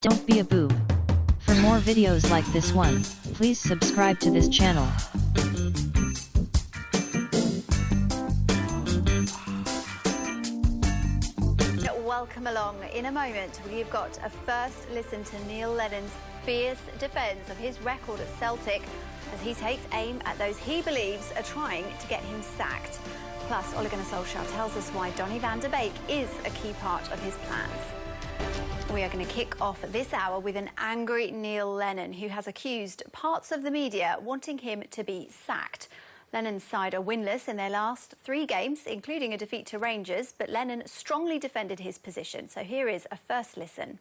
Don't be a boob. For more videos like this one, please subscribe to this channel. Welcome along. In a moment, we've got a first listen to Neil Lennon's fierce defence of his record at Celtic as he takes aim at those he believes are trying to get him sacked. Plus, Ole Gunnar Solskjaer tells us why Donny van de Beek is a key part of his plans. We are going to kick off this hour with an angry Neil Lennon, who has accused parts of the media wanting him to be sacked. Lennon's side are winless in their last 3 games, including a defeat to Rangers, but Lennon strongly defended his position. So here is a first listen.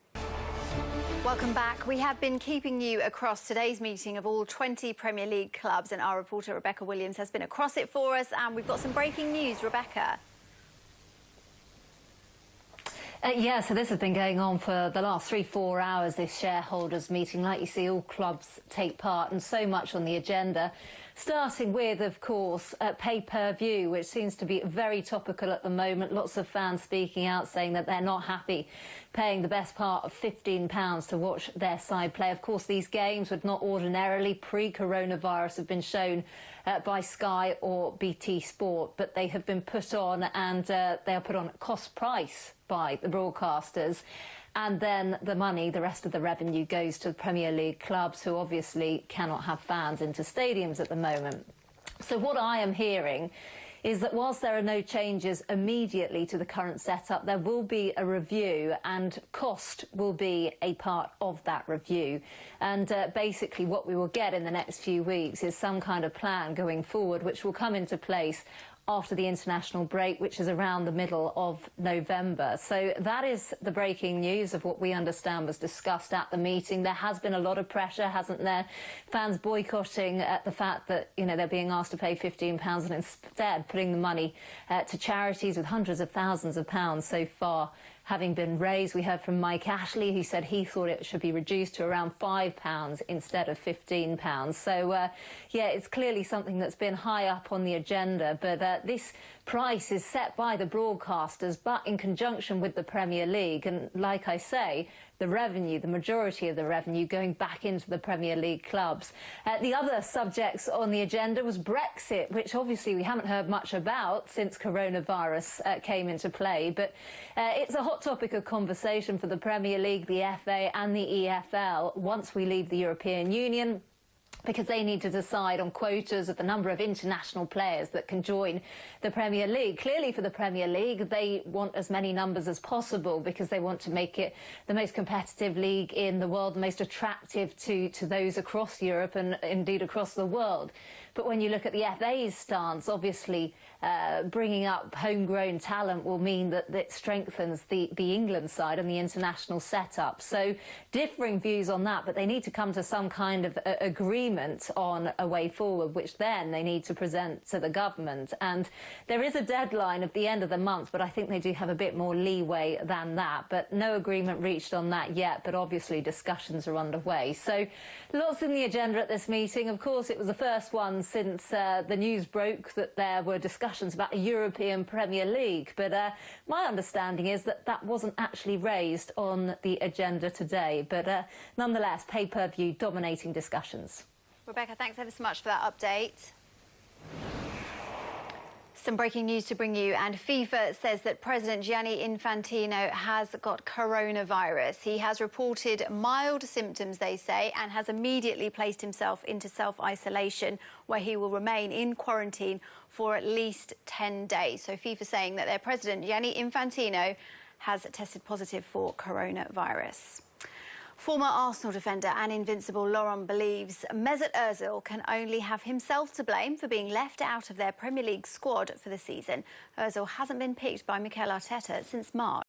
Welcome back. We have been keeping you across today's meeting of all 20 Premier League clubs, and our reporter Rebecca Williams has been across it for us, and we've got some breaking news. Rebecca. Yeah, so this has been going on for the last 3-4 hours, this shareholders meeting. Like you see, all clubs take part and so much on the agenda. Starting with, of course, pay-per-view, which seems to be very topical at the moment. Lots of fans speaking out saying that they're not happy paying the best part of £15 to watch their side play. Of course, these games would not ordinarily, pre-coronavirus, have been shown by Sky or BT Sport, but they have been put on, and they are put on at cost price by the broadcasters. And then the money, the rest of the revenue, goes to the Premier League clubs, who obviously cannot have fans into stadiums at the moment. So what I am hearing is that whilst there are no changes immediately to the current setup, there will be a review, and cost will be a part of that review. And basically what we will get in the next few weeks is some kind of plan going forward, which will come into place after the international break, which is around the middle of November. So that is the breaking news of what we understand was discussed at the meeting. There has been a lot of pressure, hasn't there? Fans boycotting the fact that, you know, they're being asked to pay £15 and instead putting the money to charities, with hundreds of thousands of pounds so far having been raised. We heard from Mike Ashley, who said he thought it should be reduced to around £5 instead of £15. So, yeah, it's clearly something that's been high up on the agenda. But this price is set by the broadcasters, but in conjunction with the Premier League. And like I say, the revenue, the majority of the revenue, going back into the Premier League clubs. The other subjects on the agenda was Brexit, which obviously we haven't heard much about since coronavirus came into play. But it's a hot topic of conversation for the Premier League, the FA and the EFL once we leave the European Union, because they need to decide on quotas of the number of international players that can join the Premier League. Clearly, for the Premier League, they want as many numbers as possible because they want to make it the most competitive league in the world, the most attractive to those across Europe and indeed across the world. But when you look at the FA's stance, obviously bringing up homegrown talent will mean that it strengthens the England side and the international setup. So differing views on that, but they need to come to some kind of agreement on a way forward, which then they need to present to the government. And there is a deadline of the end of the month, but I think they do have a bit more leeway than that. But no agreement reached on that yet, but obviously discussions are underway. So lots in the agenda at this meeting. Of course, it was the first one since the news broke that there were discussions about a European Premier League. But my understanding is that that wasn't actually raised on the agenda today. But nonetheless, pay-per-view dominating discussions. Rebecca, thanks ever so much for that update. Some breaking news to bring you, and FIFA says that President Gianni Infantino has got coronavirus. He has reported mild symptoms, they say, and has immediately placed himself into self-isolation, where he will remain in quarantine for at least 10 days. So FIFA saying that their president, Gianni Infantino, has tested positive for coronavirus. Former Arsenal defender and invincible Laurent believes Mesut Ozil can only have himself to blame for being left out of their Premier League squad for the season. Ozil hasn't been picked by Mikel Arteta since March.